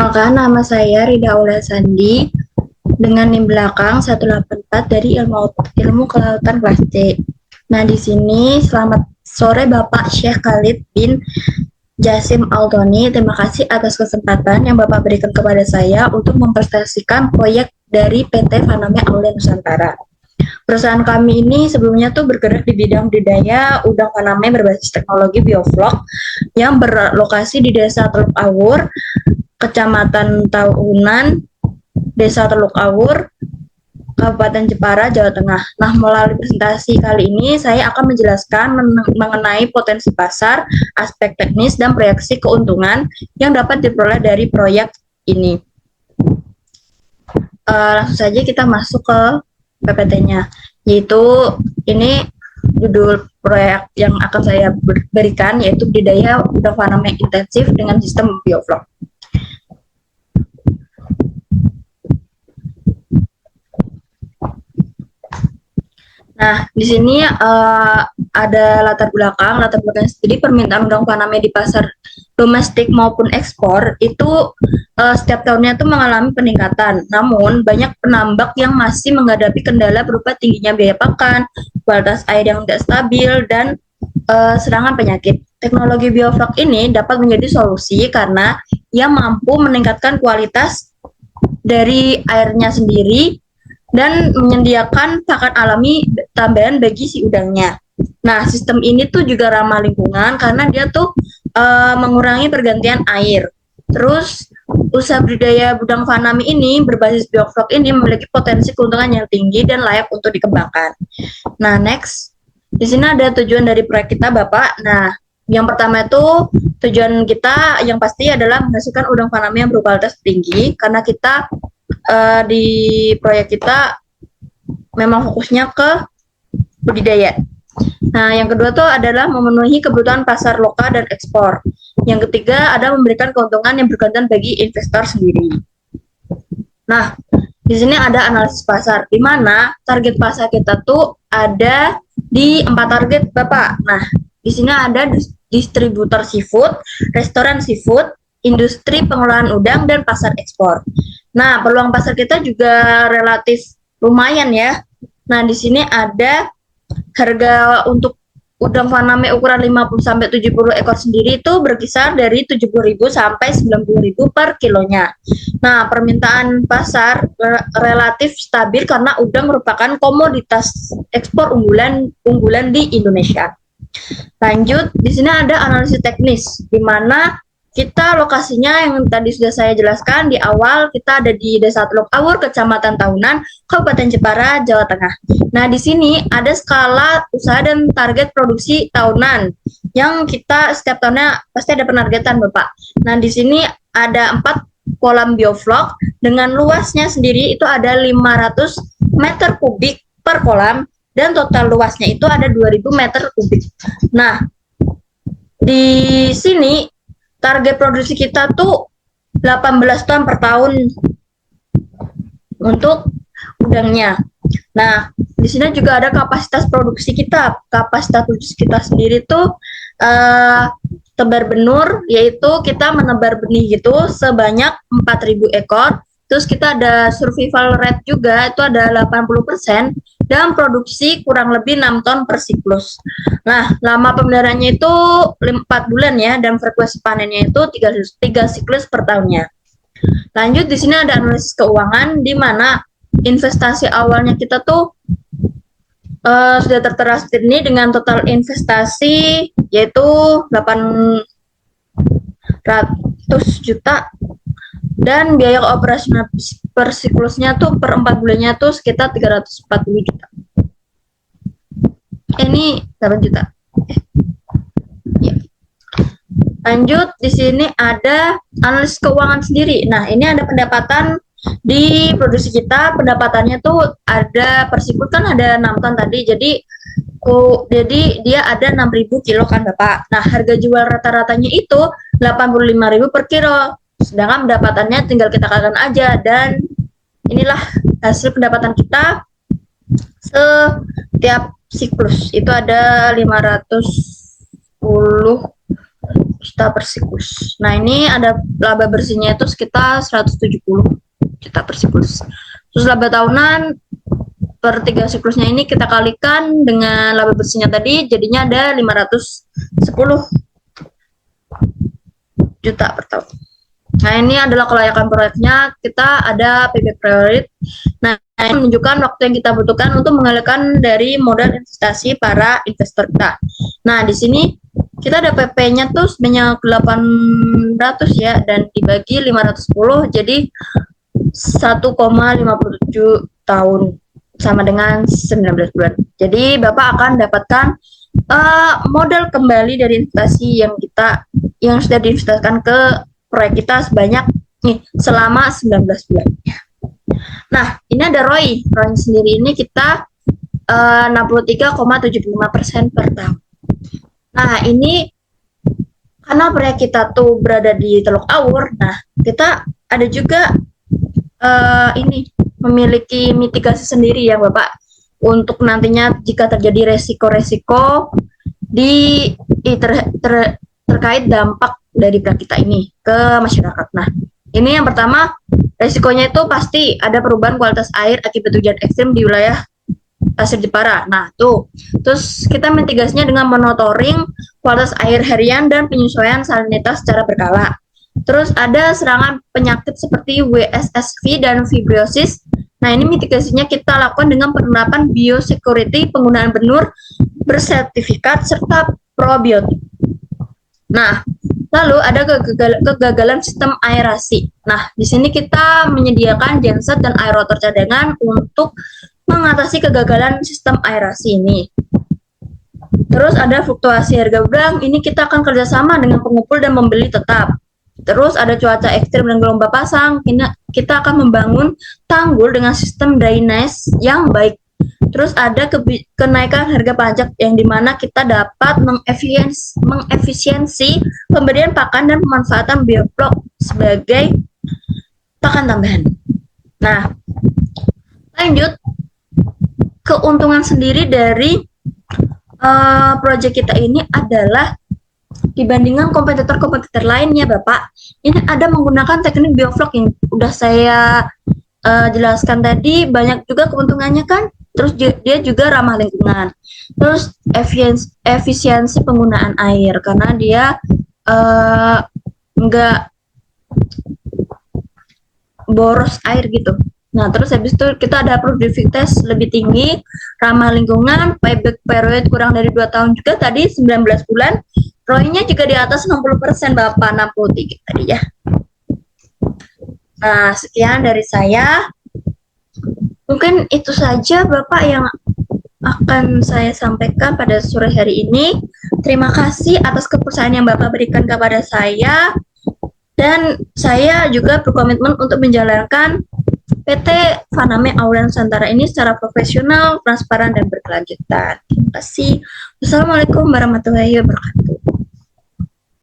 Maka nama saya Rida Aula Sandi dengan NIM belakang 184 dari Ilmu Kelautan kelas C. Nah, di sini selamat sore Bapak Syekh Khalid bin Jasim Aldoni. Terima kasih atas kesempatan yang Bapak berikan kepada saya untuk mempresentasikan proyek dari PT Faname Aulia Nusantara. Perusahaan kami ini sebelumnya tuh bergerak di bidang budidaya udang faname berbasis teknologi bioflok yang berlokasi di Desa Teluk Awur, Kecamatan Tahunan, Desa Teluk Awur, Kabupaten Jepara, Jawa Tengah. Nah, melalui presentasi kali ini saya akan menjelaskan mengenai potensi pasar, aspek teknis, dan proyeksi keuntungan yang dapat diperoleh dari proyek ini. Langsung saja kita masuk ke PPT-nya, yaitu ini judul proyek yang akan saya berikan, yaitu budidaya udang faname intensif dengan sistem bioflok. Nah, di sini ada latar belakang sendiri permintaan udang faname di pasar domestik maupun ekspor itu setiap tahunnya itu mengalami peningkatan. Namun, banyak penambak yang masih menghadapi kendala berupa tingginya biaya pakan, kualitas air yang tidak stabil, dan serangan penyakit. Teknologi bioflok ini dapat menjadi solusi karena ia mampu meningkatkan kualitas dari airnya sendiri dan menyediakan pakan alami tambahan bagi si udangnya. Nah, sistem ini tuh juga ramah lingkungan karena dia tuh mengurangi pergantian air. Terus, usaha budidaya udang faname ini berbasis bioflok ini memiliki potensi keuntungan yang tinggi dan layak untuk dikembangkan. Nah, next. Di sini ada tujuan dari proyek kita, Bapak. Nah, yang pertama itu tujuan kita yang pasti adalah menghasilkan udang faname yang berkualitas tinggi karena kita di proyek kita memang fokusnya ke budidaya. Nah, yang kedua tuh adalah memenuhi kebutuhan pasar lokal dan ekspor. Yang ketiga ada memberikan keuntungan yang berkelanjutan bagi investor sendiri. Nah, di sini ada analisis pasar, di mana target pasar kita tuh ada di 4 target, Bapak. Nah, di sini ada distributor seafood, restoran seafood, industri pengolahan udang, dan pasar ekspor. Nah, peluang pasar kita juga relatif lumayan ya. Nah, di sini ada harga untuk udang faname ukuran 50 sampai 70 ekor sendiri itu berkisar dari 70.000 sampai 90.000 per kilonya. Nah, permintaan pasar relatif stabil karena udang merupakan komoditas ekspor unggulan di Indonesia. Lanjut, di sini ada analisis teknis di mana kita lokasinya yang tadi sudah saya jelaskan di awal, kita ada di Desa Teluk Awur, Kecamatan Tahunan, Kabupaten Jepara, Jawa Tengah. Nah, di sini ada skala usaha dan target produksi tahunan yang kita setiap tahunnya pasti ada penargetan, Bapak. Nah, di sini ada 4 kolam bioflok dengan luasnya sendiri itu ada 500 meter kubik per kolam dan total luasnya itu ada 2.000 meter kubik. Nah, di sini target produksi kita tuh 18 ton per tahun untuk udangnya. Nah, di sini juga ada kapasitas produksi kita. Kapasitas produksi kita sendiri tuh tebar benur, yaitu kita menebar benih gitu sebanyak 4.000 ekor. Terus kita ada survival rate juga, itu ada 80%, dan produksi kurang lebih 6 ton per siklus. Nah, lama pemeliharaannya itu 4 bulan ya, dan frekuensi panennya itu 3 siklus per tahunnya. Lanjut, di sini ada analisis keuangan, di mana investasi awalnya kita tuh sudah tertera ini dengan total investasi yaitu 800 juta dan biaya operasional per siklusnya tuh per 4 bulannya tuh sekitar 340 juta. Ini 8 juta. Ya. Lanjut, di sini ada analisis keuangan sendiri. Nah, ini ada pendapatan di produksi kita. Pendapatannya tuh ada per siklus kan ada 6 ton tadi. Jadi dia ada 6.000 kilo kan, Bapak. Nah, harga jual rata-ratanya itu 85.000 per kilo. Sedangkan pendapatannya tinggal kita katakan aja, dan inilah hasil pendapatan kita setiap siklus itu ada 510 juta per siklus. Nah, ini ada laba bersihnya itu sekitar 170 juta per siklus. Terus laba tahunan per 3 siklusnya ini kita kalikan dengan laba bersihnya tadi, jadinya ada 510 juta per tahun. Nah, ini adalah kelayakan proyeknya. Kita ada payback period. Nah, ini menunjukkan waktu yang kita butuhkan untuk mengalihkan dari modal investasi para investor kita. Nah, di sini kita ada PP-nya tuh sebanyak 800 ya, dan dibagi 510 jadi 1,57 tahun, sama dengan 19 bulan. Jadi Bapak akan dapatkan modal kembali dari investasi yang sudah diinvestasikan ke proyek kita sebanyak selama 19 bulan. Nah, ini ada ROI. ROI sendiri ini kita 63,75% per tahun. Nah, ini karena proyek kita tuh berada di Teluk Awur, nah kita ada juga ini memiliki mitigasi sendiri ya Bapak, untuk nantinya jika terjadi resiko-resiko terkait dampak dari proyek kita ini ke masyarakat. Nah, ini yang pertama, resikonya itu pasti ada perubahan kualitas air akibat hujan ekstrim di wilayah Pasir Jepara. Nah, tuh. Terus kita mitigasinya dengan monitoring kualitas air harian dan penyesuaian salinitas secara berkala. Terus ada serangan penyakit seperti WSSV dan fibrosis. Nah, ini mitigasinya kita lakukan dengan penerapan biosecurity, penggunaan benur bersertifikat, serta probiotik. Nah, lalu ada kegagalan sistem aerasi. Nah, di sini kita menyediakan genset dan aerator cadangan untuk mengatasi kegagalan sistem aerasi ini. Terus ada fluktuasi harga gudang, ini kita akan kerjasama dengan pengumpul dan pembeli tetap. Terus ada cuaca ekstrim dan gelombang pasang, kita akan membangun tanggul dengan sistem drainase yang baik. Terus ada kenaikan harga pajak yang dimana kita dapat mengefisiensi pemberian pakan dan pemanfaatan bioflok sebagai pakan tambahan. Nah, lanjut, keuntungan sendiri dari proyek kita ini adalah dibandingkan kompetitor-kompetitor lainnya Bapak, ini ada menggunakan teknik bioflok yang udah saya jelaskan tadi, banyak juga keuntungannya kan. Terus dia juga ramah lingkungan. Terus efisiensi penggunaan air karena dia nggak boros air gitu. Nah, terus habis itu kita ada produktivitas lebih tinggi, ramah lingkungan, payback period kurang dari 2 tahun juga tadi 19 bulan. ROI-nya juga di atas 60% Bapak, 63 tadi ya. Nah, sekian dari saya. Mungkin itu saja Bapak yang akan saya sampaikan pada sore hari ini. Terima kasih atas kepercayaan yang Bapak berikan kepada saya. Dan saya juga berkomitmen untuk menjalankan PT Vaname Aura Nusantara ini secara profesional, transparan, dan berkelanjutan. Terima kasih. Wassalamualaikum warahmatullahi wabarakatuh.